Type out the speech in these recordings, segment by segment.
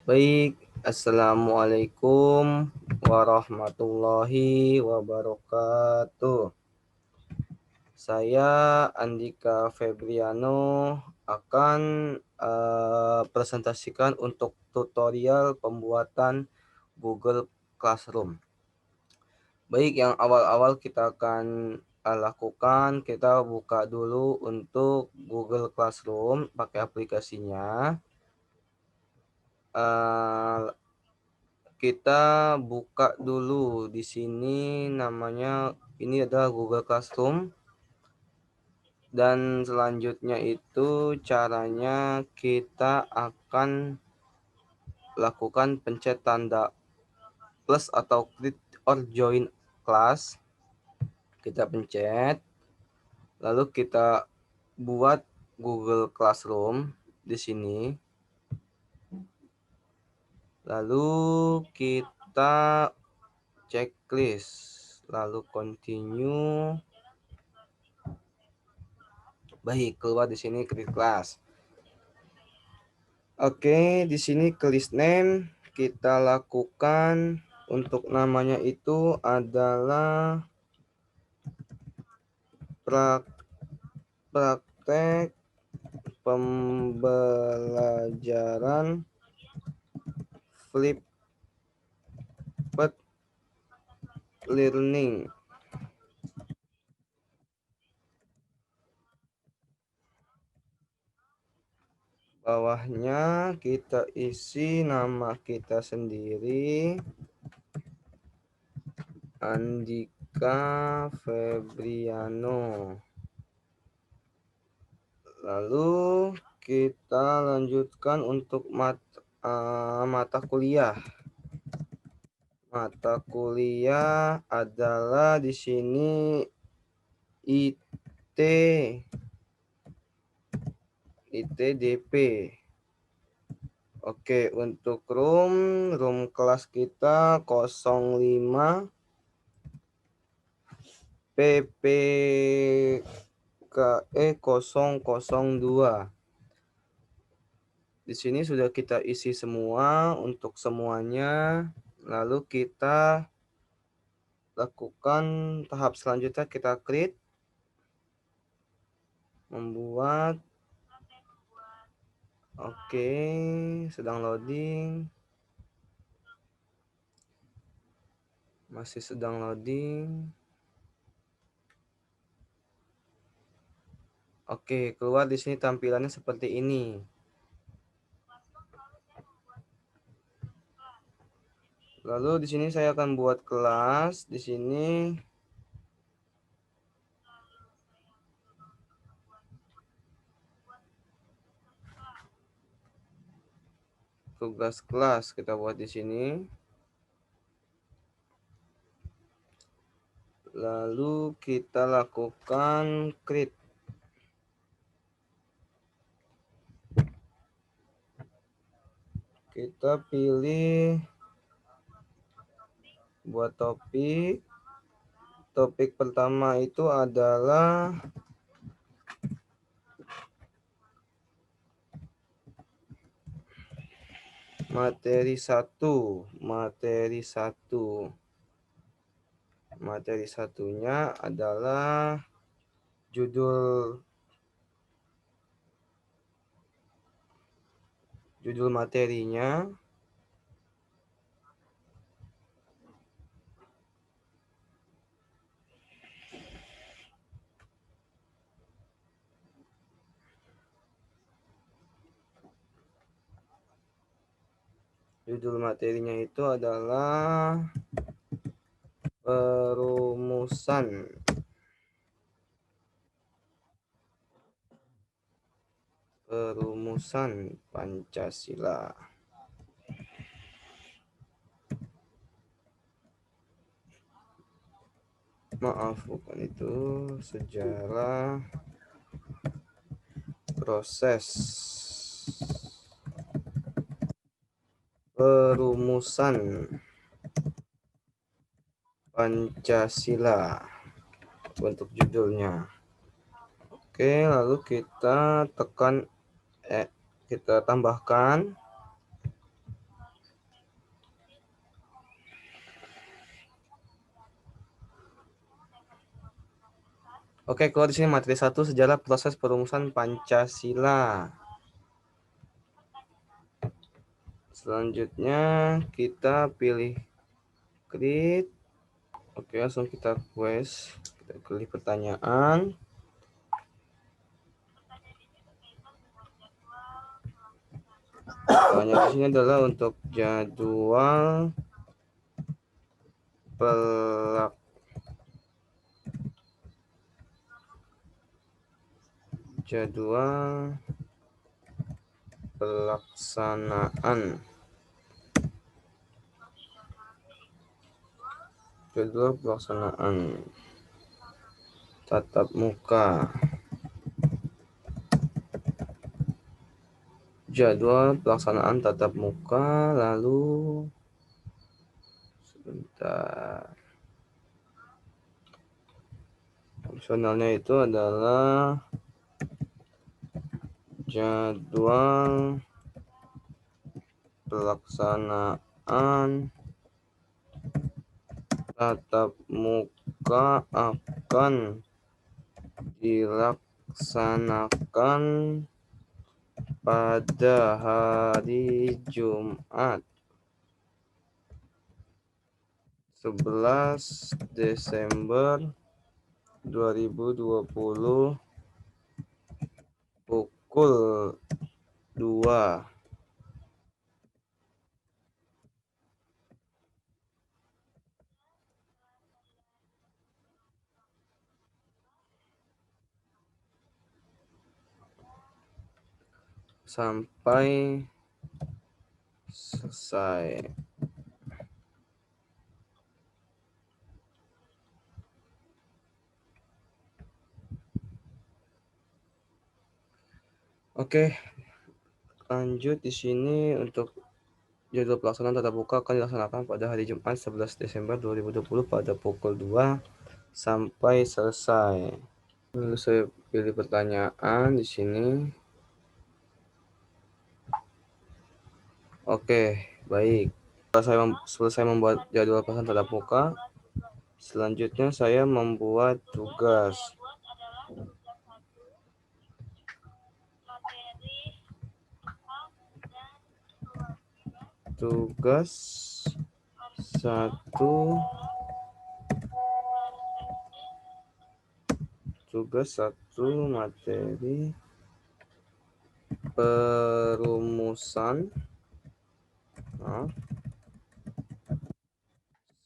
Baik, Assalamualaikum warahmatullahi wabarakatuh. Saya Andika Febriano akan presentasikan untuk tutorial pembuatan Google Classroom. Baik, yang awal-awal kita akan lakukan, kita buka dulu untuk Google Classroom pakai aplikasinya. Kita buka dulu di sini, namanya ini adalah Google Classroom, dan selanjutnya itu caranya kita akan lakukan pencet tanda plus atau click or join class. Kita pencet, lalu kita buat Google Classroom di sini. Lalu kita checklist, lalu continue. Baik, keluar di sini create class. Oke, di sini ke list name kita lakukan untuk namanya itu adalah praktek pembelajaran flipped learning. Bawahnya kita isi nama kita sendiri, Andika Febriano. Lalu kita lanjutkan untuk mata kuliah. Mata kuliah adalah di sini ITDP. Oke, untuk room kelas kita 05 PPKE 002. Di sini sudah kita isi semua untuk semuanya. Lalu kita lakukan tahap selanjutnya, kita create, membuat. Oke, sedang loading. Masih sedang loading. Oke, keluar di sini tampilannya seperti ini. Lalu di sini saya akan buat kelas di sini. Tugas kelas kita buat di sini. Lalu kita lakukan create. Kita pilih buat topik. Topik pertama itu adalah materi 1. Materi satunya adalah judul materinya. Judul materinya itu adalah perumusan Pancasila. Maaf, bukan itu. Sejarah proses perumusan Pancasila untuk judulnya. Oke, lalu kita tekan kita tambahkan Oke, kalau di sini materi 1 sejarah proses perumusan Pancasila. Selanjutnya kita pilih create. Oke, langsung kita quest. Kita pilih pertanyaan. Pertanyaan di sini adalah untuk jadwal pelaksanaan tatap muka. Jadwal pelaksanaan tatap muka, lalu sebentar. Opsionalnya itu adalah jadwal pelaksanaan tatap muka akan dilaksanakan pada hari Jumat 11 Desember 2020 pukul 2 sampai selesai. Oke, lanjut di sini untuk jadwal pelaksanaan tatap muka akan dilaksanakan pada hari Jumat 11 Desember 2020 pada pukul 2 sampai selesai. Lalu saya pilih pertanyaan di sini. Oke, baik. Setelah saya selesai membuat jadwal pelaksanaan tatap muka, selanjutnya saya membuat tugas. Tugas 1 materi perumusan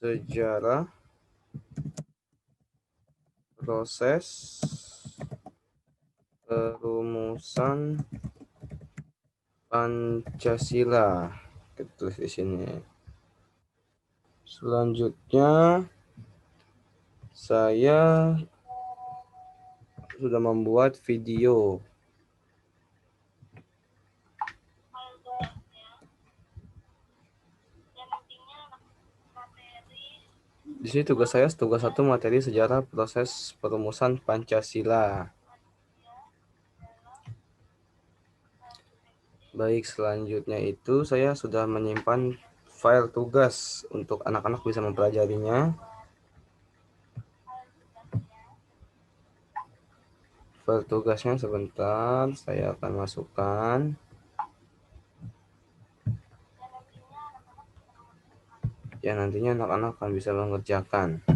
sejarah proses perumusan Pancasila. Kita tulis di sini. Selanjutnya saya sudah membuat video. Di sini tugas 1 materi sejarah proses perumusan Pancasila. Baik, selanjutnya itu saya sudah menyimpan file tugas untuk anak-anak bisa mempelajarinya. File tugasnya sebentar, saya akan masukkan. Ya, nantinya anak-anak akan bisa mengerjakan.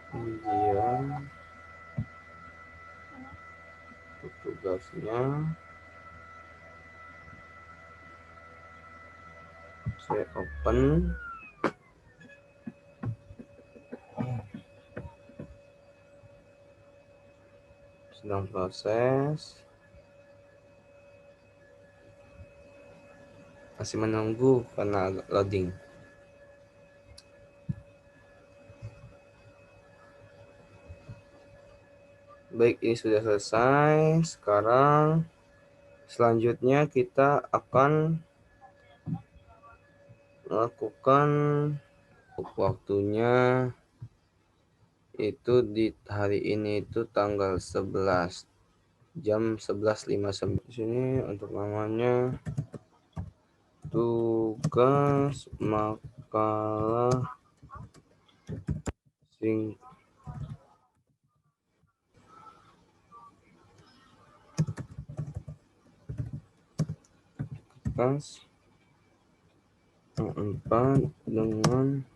Kemudian untuk tugasnya saya open. Sedang proses. Masih menunggu karena loading. Baik, ini sudah selesai. Sekarang selanjutnya kita akan melakukan waktunya itu di hari ini itu tanggal 11 jam 11.59. Di sini untuk namanya tugas makalah singkat keempat dengan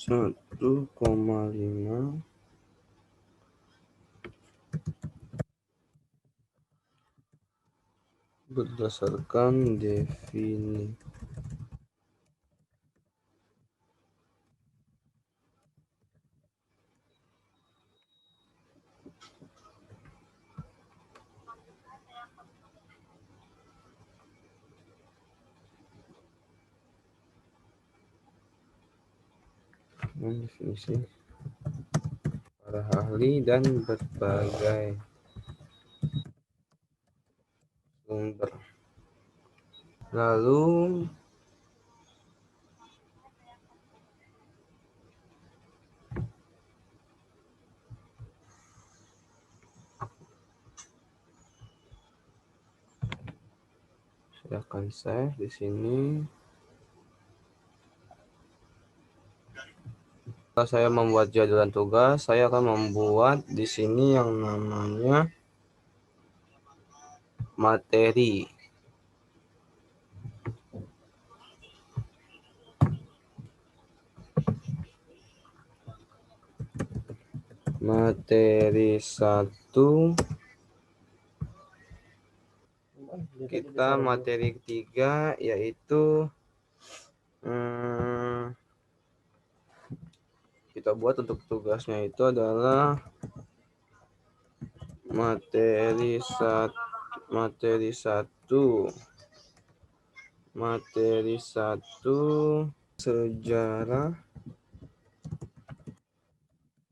satu koma lima berdasarkan definisi para ahli dan berbagai sumber. Lalu saya akan save di sini. Setelah saya membuat jadwal tugas, saya akan membuat di sini yang namanya materi. Materi 1, kita materi 3 yaitu kita buat untuk tugasnya itu adalah materi 1 sejarah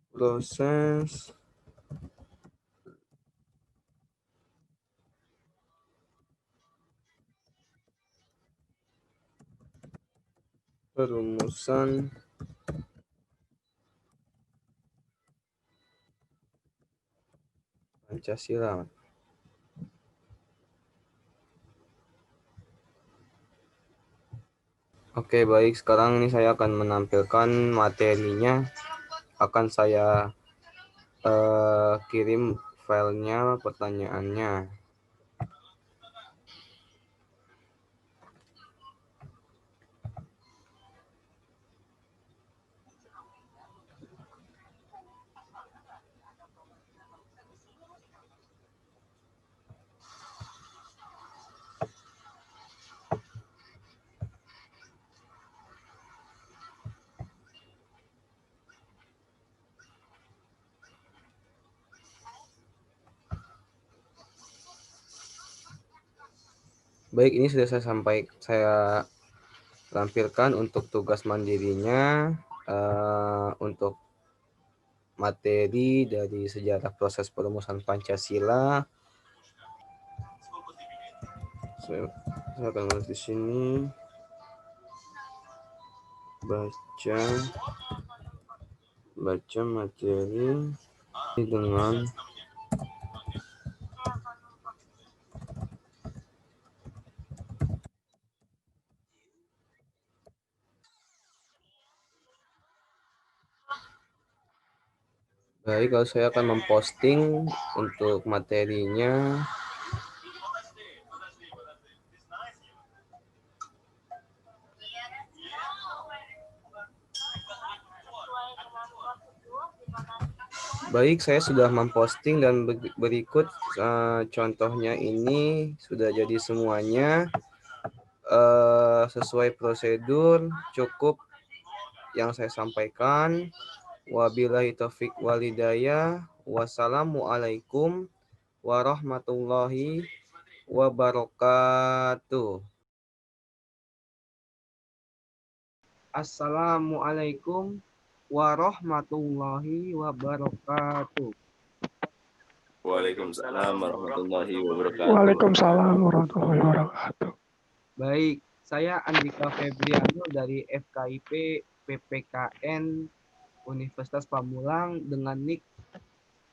proses perumusan Pancasila. Oke, baik. Sekarang ini saya akan menampilkan materinya. Akan saya kirim filenya, pertanyaannya. Baik, ini sudah saya tampilkan untuk tugas mandirinya, untuk materi dari sejarah proses perumusan Pancasila. Saya akan menulis di sini, baca materi dengan baik. Kalau saya akan memposting untuk materinya. Baik, saya sudah memposting dan berikut contohnya ini sudah jadi semuanya sesuai prosedur. Cukup yang saya sampaikan. Wabillahi taufik walhidayah. Wassalamualaikum warahmatullahi wabarakatuh. Assalamualaikum warahmatullahi wabarakatuh. Waalaikumsalam warahmatullahi wabarakatuh. Waalaikumsalam warahmatullahi wabarakatuh. Baik, saya Andika Febriano dari FKIP PPKN Universitas Pamulang dengan NIK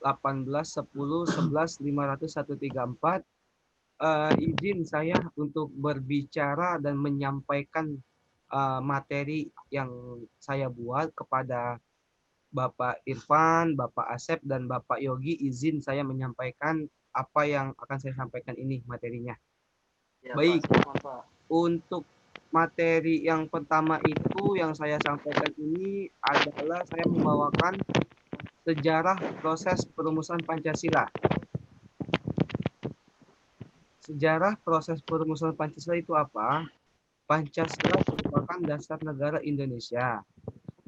181011150134. Izin saya untuk berbicara dan menyampaikan materi yang saya buat kepada Bapak Irfan, Bapak Asep, dan Bapak Yogi. Izin saya menyampaikan apa yang akan saya sampaikan ini materinya. Ya, Baik, Pak. untuk materi yang pertama itu yang saya sampaikan ini adalah saya membawakan sejarah proses perumusan Pancasila. Sejarah proses perumusan Pancasila itu apa? Pancasila merupakan dasar negara Indonesia.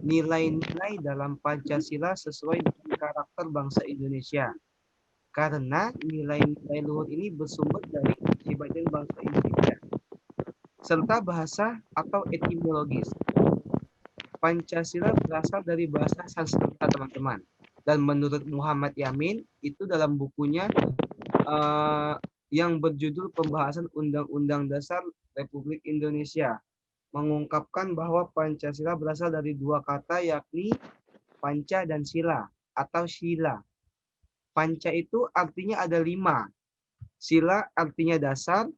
Nilai-nilai dalam Pancasila sesuai dengan karakter bangsa Indonesia. Karena nilai-nilai luhur ini bersumber dari kepribadian bangsa Indonesia. Serta bahasa atau etimologis. Pancasila berasal dari bahasa Sanskerta, teman-teman. Dan menurut Muhammad Yamin, itu dalam bukunya yang berjudul Pembahasan Undang-Undang Dasar Republik Indonesia, mengungkapkan bahwa Pancasila berasal dari dua kata, yakni panca dan sila atau sila. Panca itu artinya ada 5. Sila artinya dasar,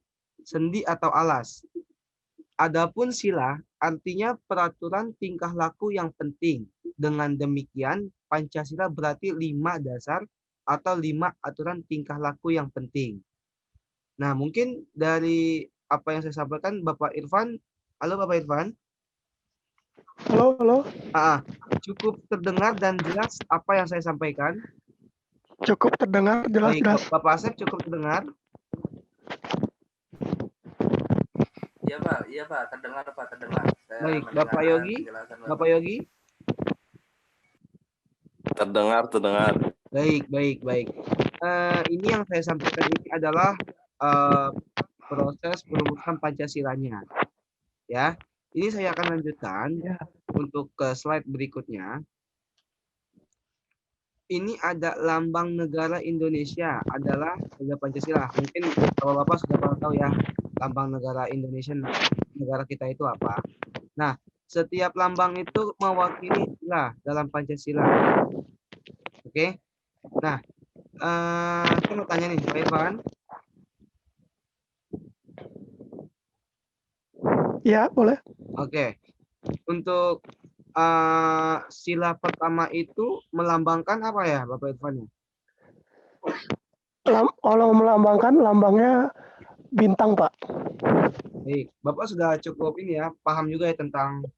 sendi atau alas. Adapun sila artinya peraturan tingkah laku yang penting. Dengan demikian, Pancasila berarti 5 dasar atau 5 aturan tingkah laku yang penting. Nah, mungkin dari apa yang saya sampaikan, Bapak Irfan. Halo Bapak Irfan. Halo. Cukup terdengar dan jelas apa yang saya sampaikan? Cukup terdengar jelas. Baik, Bapak Asep, cukup terdengar? Iya Pak, terdengar Pak, terdengar. Baik, Bapak Yogi. Bapak Yogi? Terdengar. Baik. Ini yang saya sampaikan ini adalah proses perumusan Pancasilanya. Ya, ini saya akan lanjutkan untuk ke slide berikutnya. Ini ada lambang negara Indonesia adalah Pancasila. Mungkin Bapak sudah pernah tahu ya, lambang negara Indonesia, negara kita itu apa. Nah, setiap lambang itu mewakili sila dalam Pancasila. Oke. Nah, saya mau tanya nih, Pak Irfan. Ya, boleh. Oke. Untuk sila pertama itu melambangkan apa ya, Bapak Irfan? Kalau melambangkan, lambangnya bintang, Pak. Baik, Bapak sudah cukup ini ya, paham juga ya tentang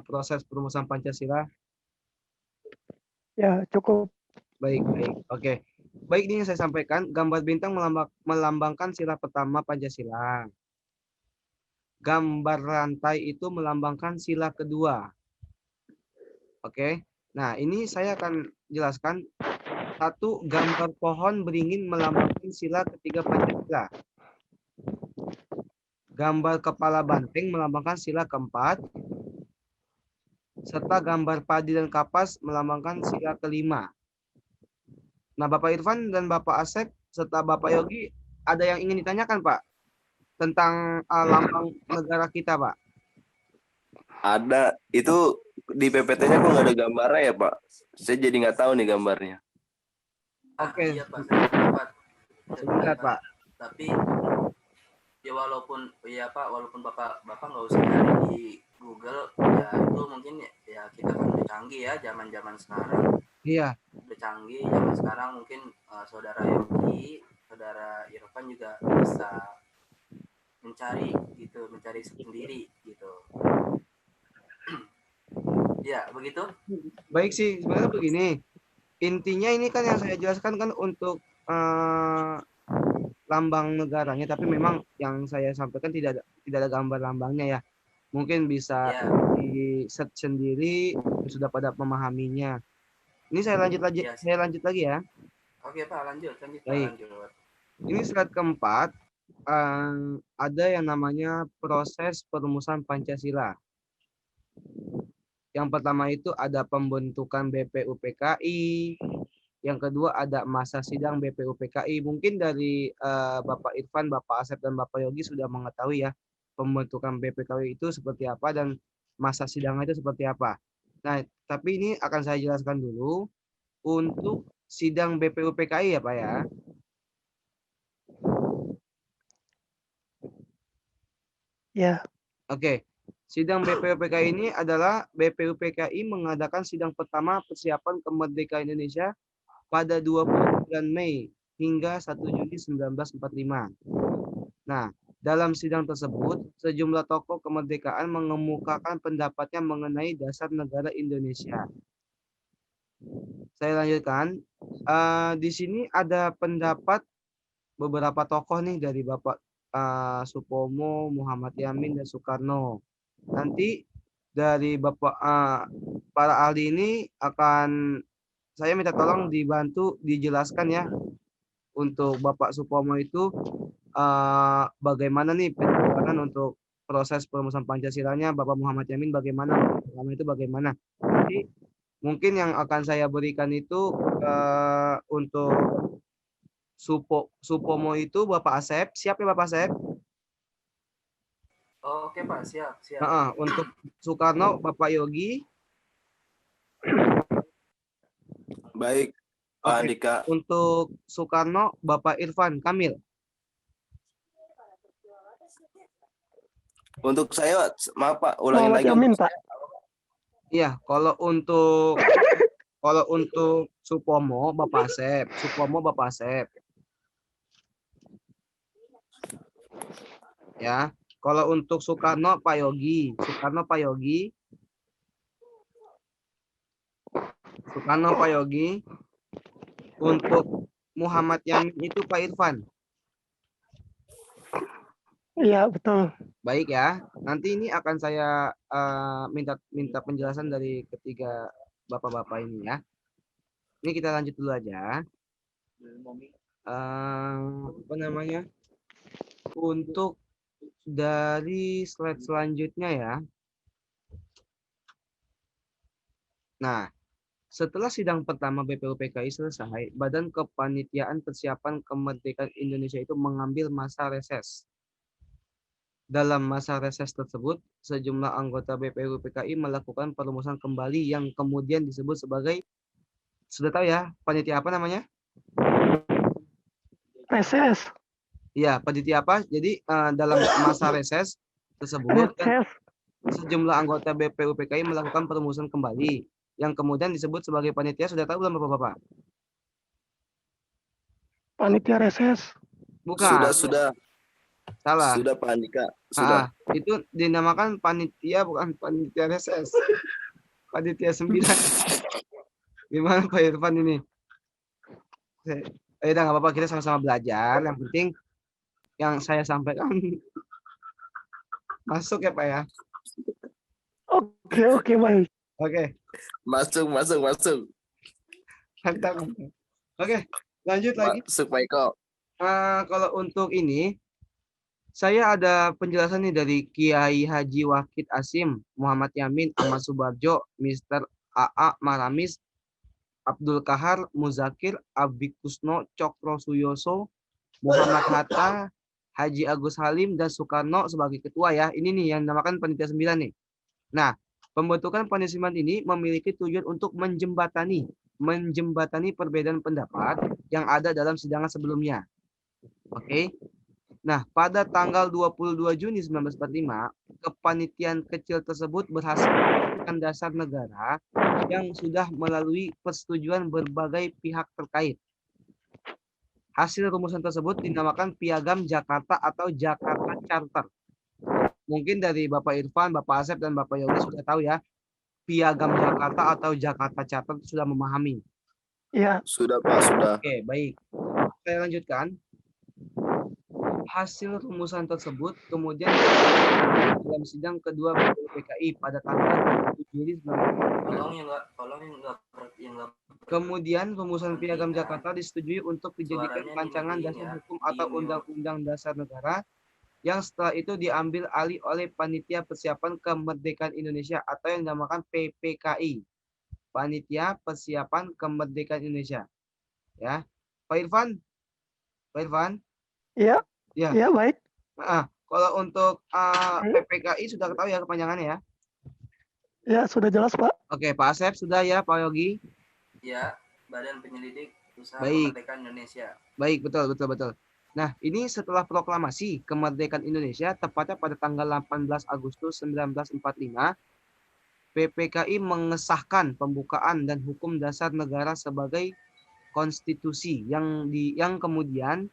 proses perumusan Pancasila? Ya, cukup. Baik. Oke. Baik, ini yang saya sampaikan, gambar bintang melambangkan sila pertama Pancasila. Gambar rantai itu melambangkan sila kedua. Oke. Nah, ini saya akan jelaskan. 1, gambar pohon beringin melambangkan sila ketiga Pancasila. Gambar kepala banteng melambangkan sila keempat. Serta gambar padi dan kapas melambangkan sila kelima. Nah, Bapak Irfan dan Bapak Asep serta Bapak Yogi, ada yang ingin ditanyakan, Pak? Tentang lambang negara kita, Pak? Ada. Itu di PPT-nya kok nggak ada gambarnya ya, Pak? Saya jadi nggak tahu nih gambarnya. Oke. Iya Pak, saya dapat. Sebentar, Pak. Tapi ya walaupun Bapak nggak usah cari di Google, ya itu mungkin ya kita kan udah canggih ya zaman sekarang. Iya. Udah canggih zaman sekarang, mungkin saudara Yogi, saudara Irfan juga bisa mencari sendiri gitu. Ya, begitu. Baik sih, sebenarnya begini. Intinya ini kan yang saya jelaskan kan untuk lambang negaranya, tapi memang yang saya sampaikan tidak ada gambar lambangnya ya. Mungkin bisa di search sendiri, sudah pada memahaminya. Ini saya lanjut lagi ya. Oke Pak, lanjut. Baik. Ini slide keempat, ada yang namanya proses perumusan Pancasila. Yang pertama itu ada pembentukan BPUPKI, yang kedua ada masa sidang BPUPKI. Mungkin dari Bapak Irfan, Bapak Asep, dan Bapak Yogi sudah mengetahui ya pembentukan BPKI itu seperti apa dan masa sidangnya itu seperti apa. Nah, tapi ini akan saya jelaskan dulu untuk sidang BPUPKI ya Pak ya. Ya, Oke, sidang BPUPKI ini adalah BPUPKI mengadakan sidang pertama persiapan kemerdekaan Indonesia pada 29 Mei hingga 1 Juni 1945. Nah, dalam sidang tersebut, sejumlah tokoh kemerdekaan mengemukakan pendapatnya mengenai dasar negara Indonesia. Saya lanjutkan. Di sini ada pendapat beberapa tokoh nih dari Bapak Supomo, Muhammad Yamin, dan Soekarno. Nanti dari Bapak para ahli ini akan saya minta tolong dibantu dijelaskan ya untuk Bapak Supomo itu bagaimana nih perjalanan untuk proses perumusan Pancasilanya, Bapak Muhammad Yamin bagaimana, Soekarno itu bagaimana. Jadi mungkin yang akan saya berikan itu untuk Supomo itu Bapak Asep, siap ya Bapak Asep? Oke Pak, siap, siap. Untuk Soekarno Bapak Yogi. Baik, Pak Oke. Andika. Untuk Soekarno Bapak Irfan Kamil. Untuk saya, maaf Pak, ulangin Muhammad lagi. Yamin, Pak. Iya, kalau untuk Supomo Bapak Asep, Supomo Bapak Asep. Ya, kalau untuk Soekarno Pak Yogi, Soekarno Pak Yogi. Soekarno Pak Yogi. Untuk Muhammad Yamin itu Pak Irfan. Iya, betul. Baik ya. Nanti ini akan saya minta penjelasan dari ketiga bapak-bapak ini ya. Ini kita lanjut dulu aja. Apa namanya? Untuk dari slide selanjutnya ya. Nah, setelah sidang pertama BPUPKI selesai, Badan Kepanitiaan Persiapan Kemerdekaan Indonesia itu mengambil masa reses. Dalam masa reses tersebut, sejumlah anggota BPUPKI melakukan perumusan kembali yang kemudian disebut sebagai, sudah tahu ya, panitia apa namanya? Reses. Iya, panitia apa? Jadi dalam masa reses tersebut, kan, sejumlah anggota BPUPKI melakukan perumusan kembali yang kemudian disebut sebagai panitia. Sudah tahu belum Bapak-bapak? Panitia reses. Bukan. Sudah. Salah. Sudah Pak Andika. Sudah. Itu dinamakan panitia, bukan panitia reses. Panitia 9. Gimana Pak Irfan ini? Udah nggak apa-apa, kita sama-sama belajar. Yang penting yang saya sampaikan masuk ya Pak ya. Oke, baik. Oke. Masuk. Mantap. Oke, lanjut lagi. Masuk Pak Eko. Kalau untuk ini, saya ada penjelasan nih dari Kiai Haji Wahid Asim, Muhammad Yamin, Ahmad Subarjo, Mr. AA Maramis, Abdul Kahar, Muzakir, Abi Kusno, Cokro Suyoso, Muhammad Hatta, Haji Agus Halim, dan Soekarno sebagai ketua ya. Ini nih yang dinamakan panitia 9 nih. Nah, pembentukan panitia 9 ini memiliki tujuan untuk menjembatani perbedaan pendapat yang ada dalam sidangan sebelumnya. Oke. Nah, pada tanggal 22 Juni 1945, kepanitiaan kecil tersebut berhasil menentukan dasar negara yang sudah melalui persetujuan berbagai pihak terkait. Hasil rumusan tersebut dinamakan Piagam Jakarta atau Jakarta Charter. Mungkin dari Bapak Irfan, Bapak Asep, dan Bapak Yogi sudah tahu ya, Piagam Jakarta atau Jakarta Charter sudah memahami. Iya. Sudah Pak, sudah. Oke, baik. Saya lanjutkan. Hasil rumusan tersebut kemudian dalam sidang kedua BPUPKI pada tanggal 7 Juli 1945. Tolong yang enggak. Kemudian rumusan Piagam Jakarta disetujui untuk dijadikan rancangan dasar hukum atau undang-undang dasar negara yang setelah itu diambil alih oleh Panitia Persiapan Kemerdekaan Indonesia atau yang dinamakan PPKI. Panitia Persiapan Kemerdekaan Indonesia. Ya. Pak Irfan? Pak Irfan? Iya, Ya. iya baik. Kalau untuk PPKI sudah tahu ya kepanjangannya ya? Ya, sudah jelas, Pak. Oke, Pak Asep sudah ya, Pak Yogi? Ya, Badan Penyelidik Usaha Baik. Kemerdekaan Indonesia. Baik, betul. Nah, ini setelah proklamasi kemerdekaan Indonesia, tepatnya pada tanggal 18 Agustus 1945, PPKI mengesahkan pembukaan dan hukum dasar negara sebagai konstitusi yang kemudian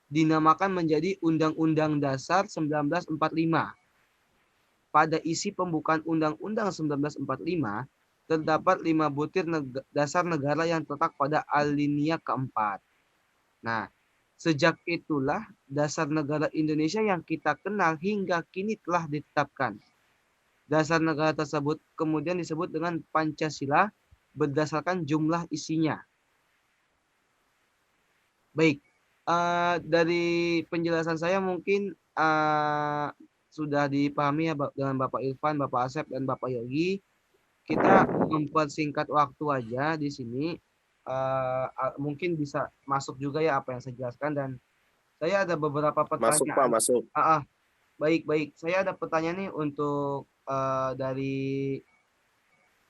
dinamakan menjadi Undang-Undang Dasar 1945. Pada isi pembukaan Undang-Undang 1945, terdapat 5 butir dasar negara yang terletak pada alinea keempat. Nah, sejak itulah dasar negara Indonesia yang kita kenal hingga kini telah ditetapkan. Dasar negara tersebut kemudian disebut dengan Pancasila berdasarkan jumlah isinya. Baik, dari penjelasan saya mungkin sudah dipahami ya dengan Bapak Irfan, Bapak Asep, dan Bapak Yogi. Kita mempersingkat waktu aja di sini. Mungkin bisa masuk juga ya apa yang saya jelaskan, dan saya ada beberapa Masuk Pak, pertanyaan. masuk. Baik. Saya ada pertanyaan nih untuk dari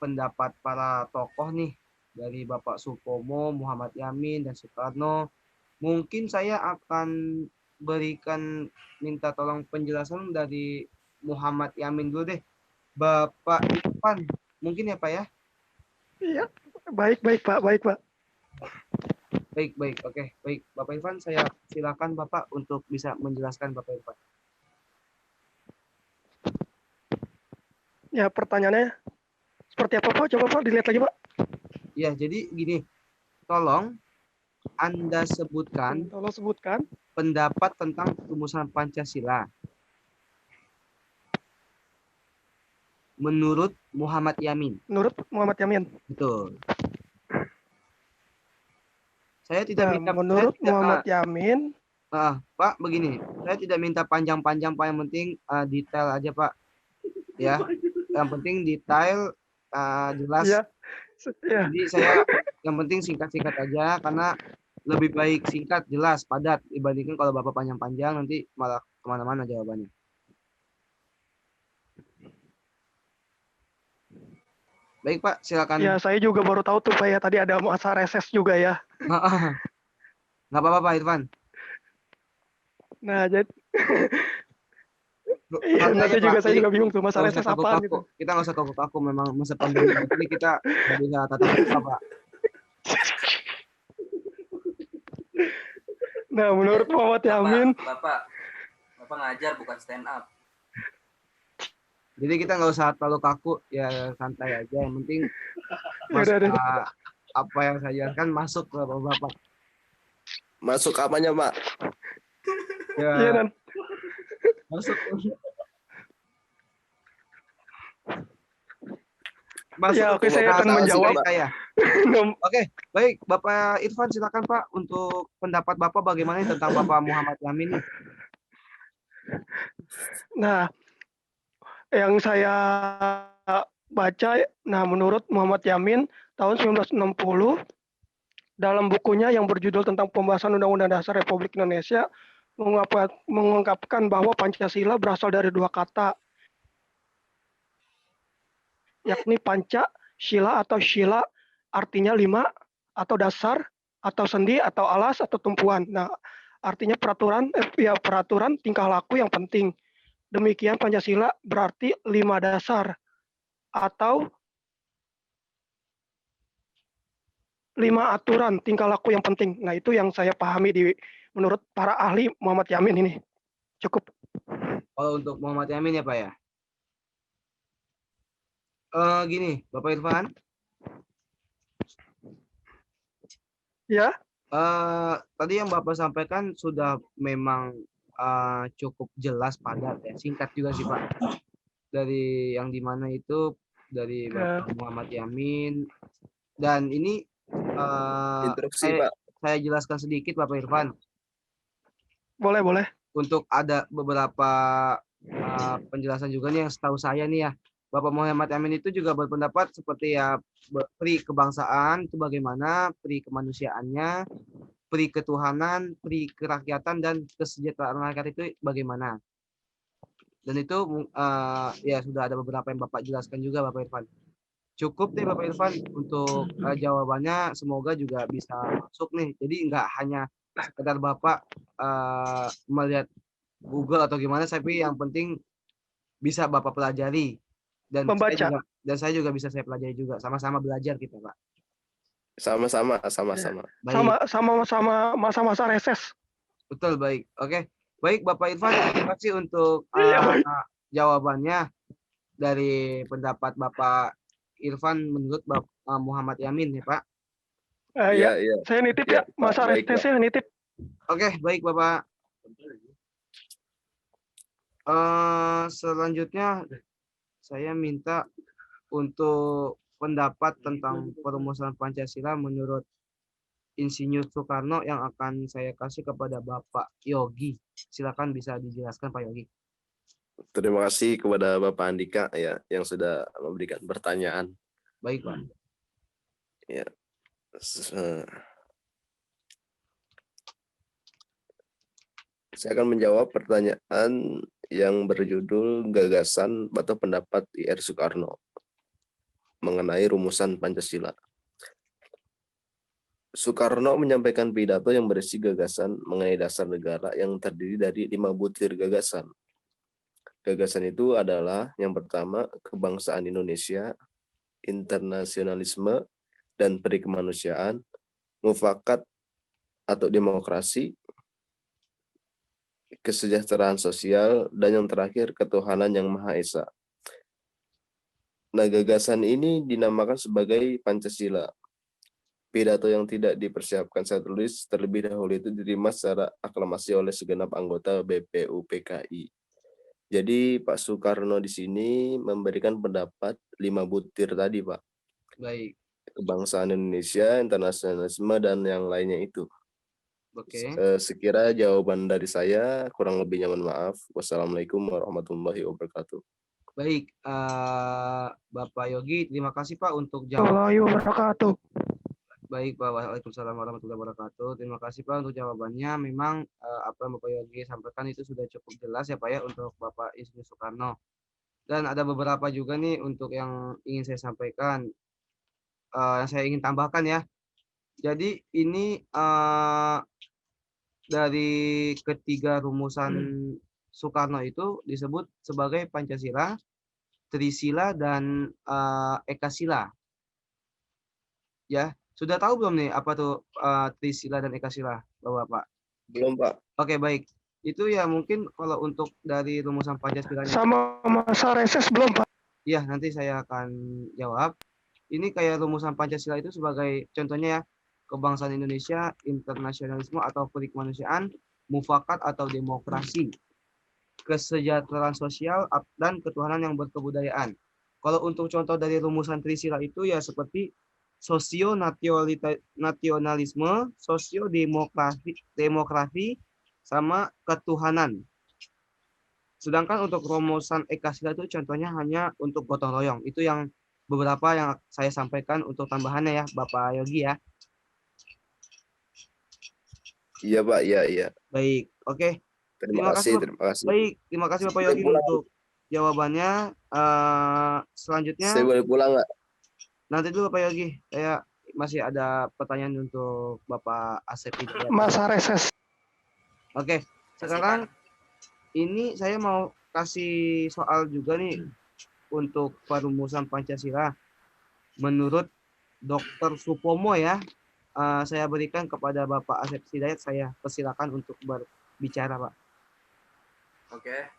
pendapat para tokoh nih, dari Bapak Supomo, Muhammad Yamin, dan Soekarno. Mungkin saya akan minta tolong penjelasan dari Muhammad Yamin dulu deh. Bapak Irfan, mungkin ya Pak ya? Iya, baik Pak. Baik, oke. Baik, Bapak Irfan, saya silakan Bapak untuk bisa menjelaskan Bapak Irfan. Ya, pertanyaannya seperti apa Pak? Coba Pak dilihat lagi Pak. Ya, jadi gini, tolong Anda sebutkan Tolong sebutkan pendapat tentang rumusan Pancasila menurut Muhammad Yamin. menurut Muhammad Yamin. Betul. Saya tidak minta menurut Muhammad Yamin. Pak, begini, saya tidak minta panjang-panjang Pak, yang penting detail aja Pak. Ya, yang penting detail, jelas. Ya. Jadi saya yang penting singkat-singkat aja, karena lebih baik singkat, jelas, padat dibandingkan kalau Bapak panjang-panjang nanti malah kemana-mana jawabannya. Baik Pak, silakan. Ya, saya juga baru tahu tuh Pak ya, tadi ada masa reses juga ya. Nggak apa-apa Pak Irfan. Nah, jadi iya, nanti juga saya juga bingung tuh masa reses apa gitu. Kita nggak usah kaku-kaku, memang masa pandemi ini kita nggak bisa tatap muka Pak. Nah, menurut Muhammad Yamin, Bapak ngajar bukan stand up. Jadi kita nggak usah terlalu kaku, ya santai aja. Yang penting apa yang saya jelaskan masuk ke Bapak. Masuk apanya Pak? Ya, masuk. Ya, oke, saya akan menjawab. Oke, baik. Bapak Irfan, silakan Pak untuk pendapat Bapak bagaimana tentang Bapak Muhammad Yamin. Nah, yang saya baca, menurut Muhammad Yamin tahun 1960 dalam bukunya yang berjudul tentang pembahasan Undang-Undang Dasar Republik Indonesia mengungkapkan bahwa Pancasila berasal dari dua kata, yakni panca, sila atau shila, artinya 5 atau dasar atau sendi atau alas atau tumpuan. Nah, artinya peraturan tingkah laku yang penting. Demikian Pancasila berarti 5 dasar atau 5 aturan tingkah laku yang penting. Nah, itu yang saya pahami menurut para ahli Muhammad Yamin ini. Cukup. Kalau untuk Muhammad Yamin ya Pak ya. Gini, Bapak Irfan. Ya. Tadi yang Bapak sampaikan sudah memang cukup jelas, padat ya, singkat juga sih Pak, dari yang dimana itu dari Bapak Muhammad Yamin, dan ini instruksi Pak. Saya jelaskan sedikit Bapak Irfan. Boleh. untuk ada beberapa penjelasan juga nih yang setahu saya nih ya, Bapak Muhammad Yamin itu juga berpendapat seperti ya pri kebangsaan itu bagaimana, pri kemanusiaannya, pri ketuhanan, pri kerakyatan dan kesejahteraan rakyat itu bagaimana. Dan itu ya sudah ada beberapa yang Bapak jelaskan juga Bapak Irfan. Cukup nih Bapak Irfan untuk jawabannya, semoga juga bisa masuk nih. Jadi nggak hanya sekedar Bapak melihat Google atau gimana, tapi yang penting bisa Bapak pelajari dan Membaca. saya juga bisa saya pelajari juga, sama-sama belajar kita Pak. Sama-sama. Baik, Sama masa-masa reses. betul, baik. Oke, baik Bapak Irfan, terima kasih untuk Iya, baik. jawabannya dari pendapat Bapak Irfan menurut Muhammad Yamin ya Pak. Ya, Iya. saya nitip Ya, ya, masa baik, Pak. resesnya nitip. Oke, baik Bapak. Selanjutnya saya minta untuk pendapat tentang perumusan Pancasila menurut Insinyur Soekarno yang akan saya kasih kepada Bapak Yogi. Silakan bisa dijelaskan Pak Yogi. Terima kasih kepada Bapak Andika ya yang sudah memberikan pertanyaan. Baik Pak. Ya. Saya akan menjawab pertanyaan yang berjudul gagasan atau pendapat IR Soekarno mengenai rumusan Pancasila. Soekarno menyampaikan pidato yang berisi gagasan mengenai dasar negara yang terdiri dari 5 butir gagasan. Gagasan itu adalah yang pertama, kebangsaan Indonesia, internasionalisme dan perikemanusiaan, mufakat atau demokrasi, kesejahteraan sosial, dan yang terakhir ketuhanan yang Maha Esa. Nah, gagasan ini dinamakan sebagai Pancasila. Pidato yang tidak dipersiapkan saya tulis terlebih dahulu itu diterima secara aklamasi oleh segenap anggota BPUPKI. Jadi Pak Soekarno di sini memberikan pendapat 5 butir tadi, Pak. Baik. Kebangsaan Indonesia, internasionalisme, dan yang lainnya itu. Oke. Sekira jawaban dari saya, kurang lebihnya mohon maaf. Wassalamualaikum warahmatullahi wabarakatuh. Baik, Bapak Yogi, terima kasih Pak untuk jawaban. Warahmatullahi wabarakatuh. Baik Pak, waalaikumsalam warahmatullahi wabarakatuh. Terima kasih Pak untuk jawabannya. Memang apa yang Bapak Yogi sampaikan itu sudah cukup jelas ya Pak ya untuk Bapak Insinyur Soekarno. Dan ada beberapa juga nih untuk yang ingin saya sampaikan, yang saya ingin tambahkan ya. Jadi ini dari ketiga rumusan Soekarno itu disebut sebagai Pancasila, Trisila, dan Ekasila. Ya, sudah tahu belum nih apa tuh Trisila dan Ekasila, Bapak? Belum, Pak. Oke, baik. Itu ya mungkin kalau untuk dari rumusan Pancasila. Sama masa reses belum, Pak? Iya, nanti saya akan jawab. Ini kayak rumusan Pancasila itu sebagai contohnya ya, kebangsaan Indonesia, internasionalisme atau perikemanusiaan, mufakat atau demokrasi, kesejahteraan sosial, dan ketuhanan yang berkebudayaan. Kalau untuk contoh dari rumusan Trisila itu ya seperti sosio-nasionalisme, sosio-demokrasi, sama ketuhanan. Sedangkan untuk rumusan Ekasila itu contohnya hanya untuk gotong royong. Itu yang beberapa yang saya sampaikan untuk tambahannya ya, Bapak Yogi ya. Iya, Pak. Iya. Baik, oke. Terima kasih. Baik, terima kasih Bapak Yogi untuk jawabannya. Selanjutnya. Saya boleh pulang nggak? Nanti dulu Pak Yogi, saya masih ada pertanyaan untuk Bapak Asep Hidayat. Masa reses. Oke, sekarang ini saya mau kasih soal juga nih untuk perumusan Pancasila. Menurut Dr. Supomo ya, saya berikan kepada Bapak Asep Hidayat, saya persilakan untuk berbicara Pak. Oke.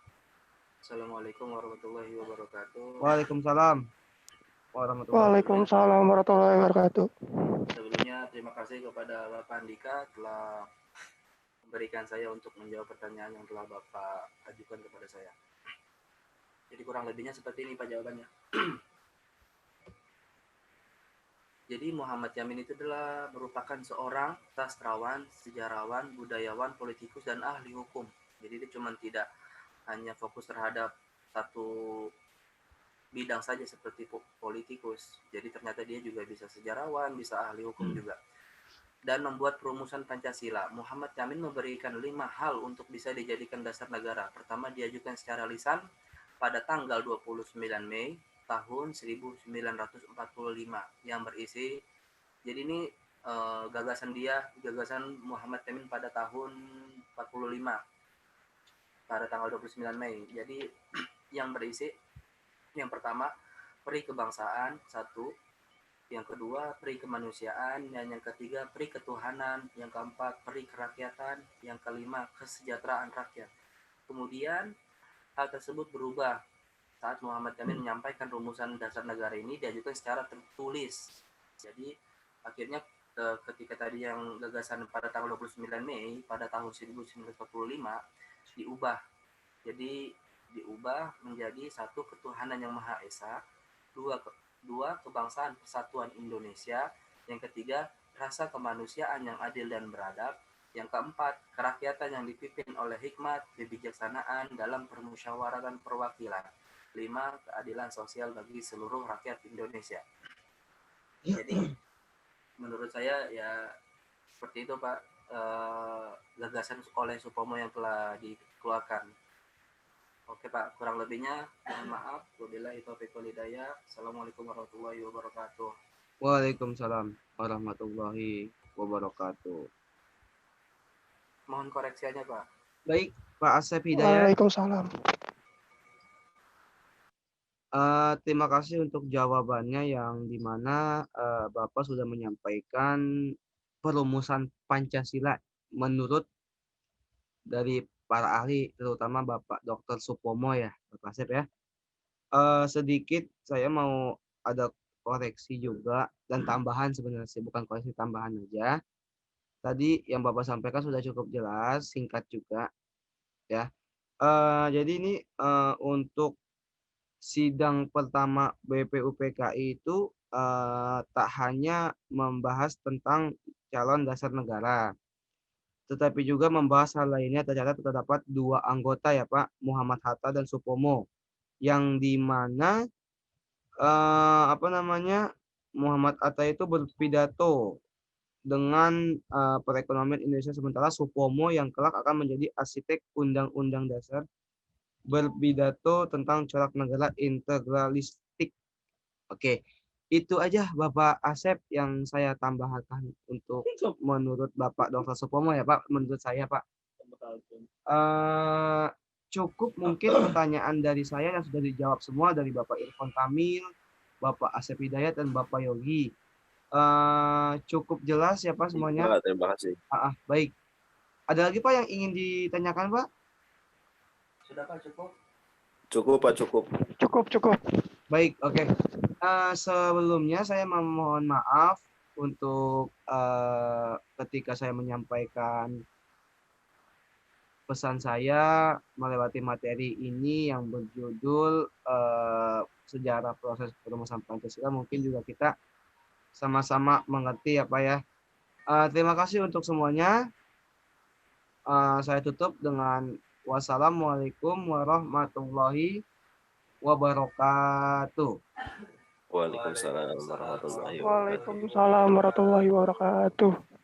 Assalamualaikum warahmatullahi wabarakatuh. Waalaikumsalam. Waalaikumsalam warahmatullahi wabarakatuh. Sebelumnya terima kasih kepada Bapak Andika telah memberikan saya untuk menjawab pertanyaan yang telah Bapak ajukan kepada saya. Jadi kurang lebihnya seperti ini Pak jawabannya. Jadi Muhammad Yamin itu adalah merupakan seorang sastrawan, sejarawan, budayawan, politikus, dan ahli hukum. Jadi dia cuma tidak hanya fokus terhadap satu bidang saja seperti politikus. Jadi ternyata dia juga bisa sejarawan, bisa ahli hukum juga. Dan membuat perumusan Pancasila. Muhammad Yamin memberikan 5 hal untuk bisa dijadikan dasar negara. Pertama, diajukan secara lisan pada tanggal 29 Mei tahun 1945 yang berisi, jadi ini gagasan Muhammad Yamin pada tahun 45 pada tanggal 29 Mei. Jadi yang berisi, yang pertama, peri kebangsaan, satu. Yang kedua, peri kemanusiaan. Dan yang ketiga, peri ketuhanan. Yang keempat, peri kerakyatan. Yang kelima, kesejahteraan rakyat. Kemudian, hal tersebut berubah saat Muhammad Yamin menyampaikan rumusan dasar negara ini diajukan secara tertulis. Jadi, akhirnya ketika tadi yang gagasan pada tanggal 29 Mei pada tahun 1945 diubah. Jadi diubah menjadi satu, ketuhanan yang Maha Esa, dua kebangsaan persatuan Indonesia, yang ketiga rasa kemanusiaan yang adil dan beradab, yang keempat kerakyatan yang dipimpin oleh hikmat, kebijaksanaan dalam permusyawaratan perwakilan, 5 keadilan sosial bagi seluruh rakyat Indonesia. Jadi menurut saya ya seperti itu Pak, gagasan oleh Supomo yang telah dikeluarkan. Oke Pak, kurang lebihnya mohon maaf. Wabillahi taufiq wal hidayah. Assalamualaikum warahmatullahi wabarakatuh. Waalaikumsalam warahmatullahi wabarakatuh. Mohon koreksinya Pak. Baik, Pak Asep Hidayat. Waalaikumsalam. Terima kasih untuk jawabannya yang dimana Bapak sudah menyampaikan perumusan Pancasila menurut dari para ahli, terutama Bapak Dr. Supomo ya, Bapak Asep ya. Sedikit saya mau ada koreksi juga dan tambahan sebenarnya sih, bukan koreksi, tambahan aja. Tadi yang Bapak sampaikan sudah cukup jelas, singkat juga ya. Jadi ini untuk sidang pertama BPUPKI itu tak hanya membahas tentang calon dasar negara, tetapi juga membahas hal lainnya. Terdapat 2 anggota ya Pak, Muhammad Hatta dan Supomo, yang dimana Muhammad Hatta itu berpidato dengan perekonomian Indonesia, sementara Supomo yang kelak akan menjadi arsitek Undang-Undang Dasar berpidato tentang corak negara integralistik. Oke, itu aja Bapak Asep yang saya tambahkan untuk menurut Bapak Dr. Supomo ya Pak, menurut saya Pak. Cukup mungkin pertanyaan dari saya yang sudah dijawab semua dari Bapak Irfan Kamil, Bapak Asep Hidayat, dan Bapak Yogi. Cukup jelas ya Pak semuanya? Terima kasih. Baik. Ada lagi Pak yang ingin ditanyakan Pak? Sudah Pak, cukup? Cukup Pak, cukup. Cukup. Baik, oke. Sebelumnya saya memohon maaf untuk ketika saya menyampaikan pesan saya melewati materi ini yang berjudul sejarah proses perumusan Pancasila. Mungkin juga kita sama-sama mengerti ya Pak ya. Terima kasih untuk semuanya. Saya tutup dengan wassalamualaikum warahmatullahi wabarakatuh. Waalaikumsalam warahmatullahi wabarakatuh. Waalaikumsalam warahmatullahi wabarakatuh.